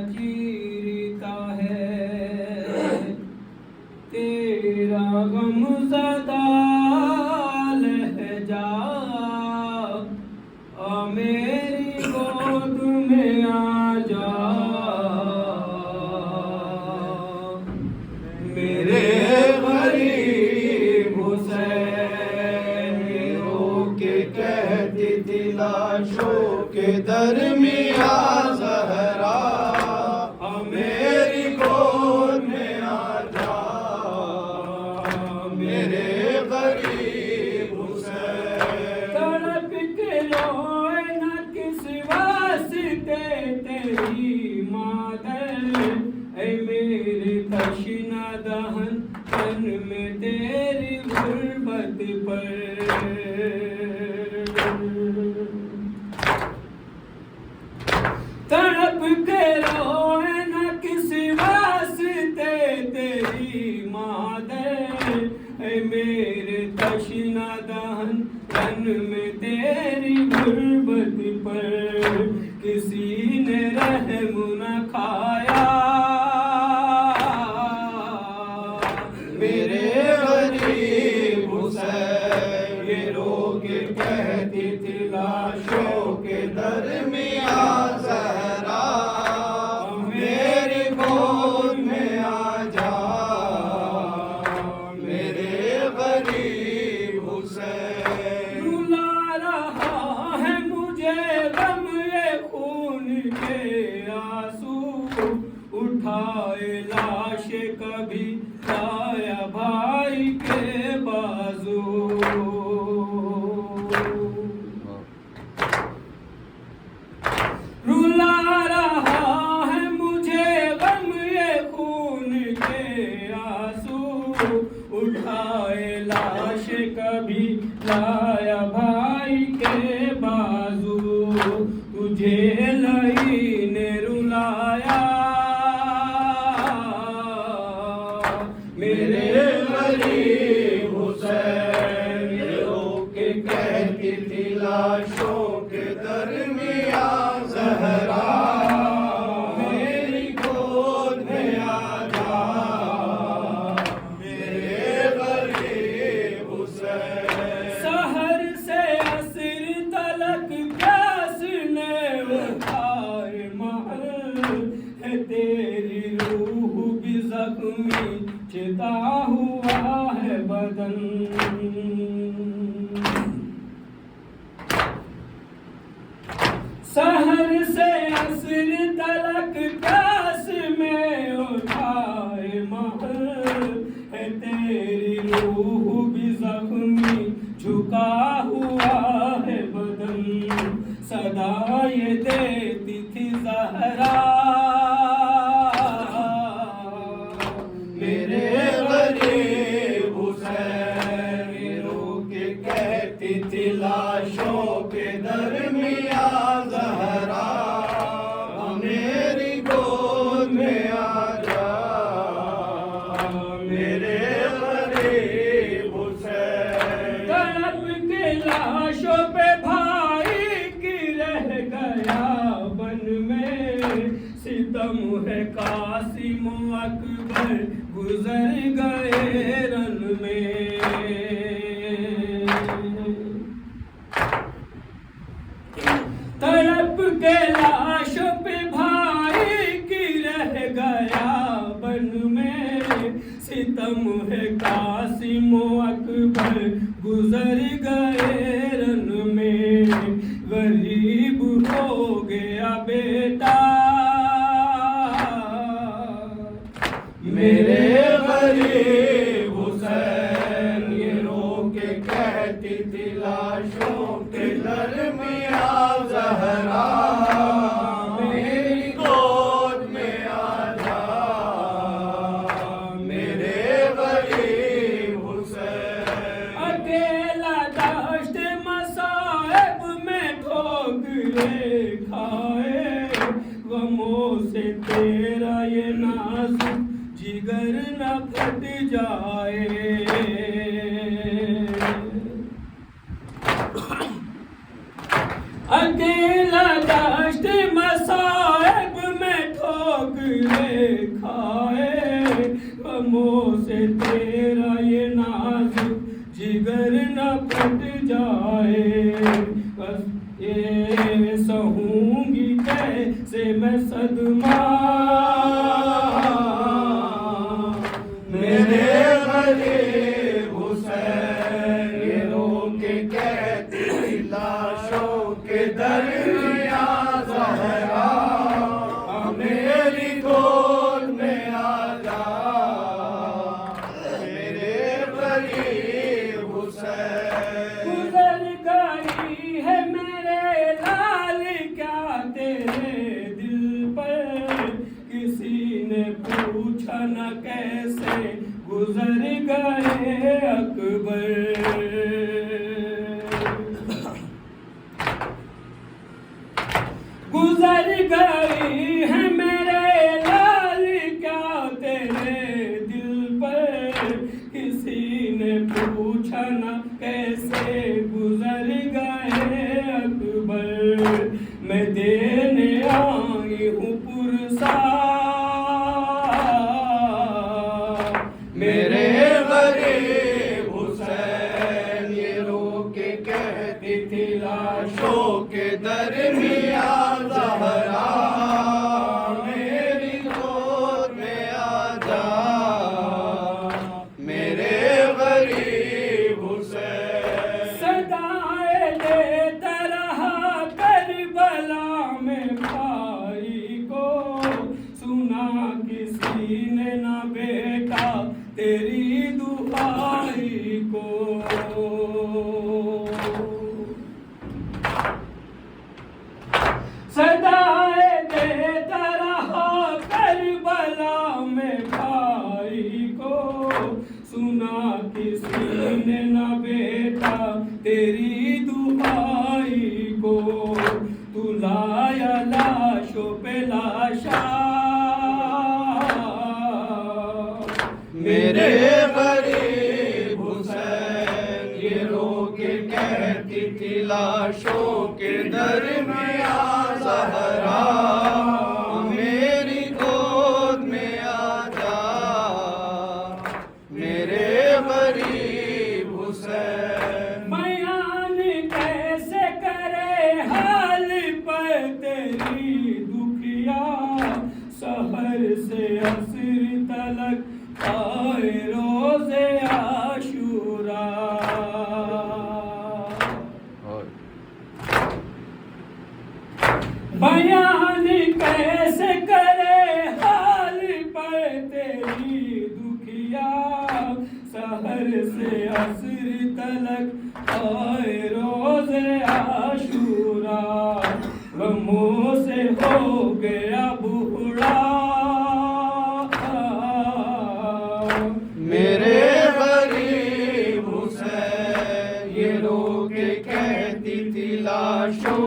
चीरता है तेरा गम सदा लहजा, आ मेरी गोद में आ जा। मेरे गरीब हुसैन रो के कहती थी लाशों के दरमिया ज़हरा, मेरी गोद में आ जा। मेरे गरीब हुसैन तड़प के रोए न किस वास्ते तेरी मादर, ऐ मेरे तशना दहन तन में तेरी गुर्बत पर। तड़प के रोए न किसी वास्ते तेरी मादर, ऐ मेरे तशना दहन तन में तेरी गुर्बत पर। किसी ने रहम न खाया मेरे गरीब हुसैन, ये रो के कहती थी लाशों के दरमिया ज़हरा, मेरी गोद में आ जा। मेरे गरीब हुसैन रुला रहा है मुझे गम ये खून के आंसू, उठाए लाश कभी लाया भाई के बाजू। रुला रहा है मुझे गम ये खून के आंसू, उठाए लाश कभी लाया भाई के बाजू। तुझे लई ने रुलाया मेरे गरीब हुसैन, ये रो के कहती थी लाशों के दरमिया ज़हरा, मेरी गोद में आ जा। मेरे गरीब हुसैन सहर से असर तलक प्यास ने उठाए महल, है तेरी रूह भी जख्मी चिता हुआ है बदन। सहर से असर तलक प्यास में उठाए महल, है तेरी रूह भी जख्मी झुका हुआ है बदन। सदा ये देती थी ज़हरा मेरे गरीब हुसैन, रो के कहती थी लाशों के दरमिया ज़हरा, मेरी गोद में आ जा। मेरे गरीब हुसैन तड़प के लाशों पे भाई की रह गया बन में, सितम है कासिम अकबर गुजर गए रन में। तड़प के लाशों पे भाई की रह गया बन में, सितम है कासिम अकबर गुजर गए रन में। गरीब हो गया बेटा मेरे गरीब हुसैन, ये रो के कहती थी लाशों के दरमिया ज़हरा, मेरी गोद में आ जा। मेरे गरीब हुसैन अकेला दश्त मसाइब में ठोकरे खाए, गमों से तेरा ये नाज़ुक जिगर न फट जाए। अकेला दश्त मसाइब में ठो ठोकरे खाए, गमों से तेरा ये नाजुक जिगर न फट जाए। बस ये सहूंगी कैसे मैं सदमा, मेरे गरीब हुसैन ये रो के कहती लाशों के दरमियां ज़हरा, मेरी गोद में आ जा मेरे गरीब हुसैन। गुजर गई है मेरे लाल क्या तेरे दिल पर, किसी ने पूछा न कैसे गुजर गए अकबर। गुजर गई है मेरे लाल क्या तेरे दिल पर, किसी ने पूछा न कैसे गुजर गए अकबर। मैं देने आई हूँ पुरसा मेरे गरीब हुसैन ये रो के कहती थी लाशों के दरमियां ज़हरा, मेरी गोद में आ जा मेरे गरीब हुसैन। सदाए देता रहा करबला में भाई को, सुना किसी ने ना बेटा तेरी दुआई को। सदाए देता रहा करबला में भाई को, सुना किसी ने ना बेटा तेरी दुआई को। तू लाया लाशों पे लाशा मेरे गरीब हुसैन ये रो के कहती थी लाशों के दरमियां ज़हरा, मेरी गोद में आ जा मेरे गरीब हुसैन। बयान कैसे करे हाल पर तेरी दुखिया, सहर से असर तलक आए रोज़े आशूरा। बयान कैसे करे हाल पर तेरी दुखिया, सहर से असर तलक आए रोज़े आशूरा। गमों से हो गया बूढ़ा मेरे गरीब हुसैन ये रो के कहती थी लाशों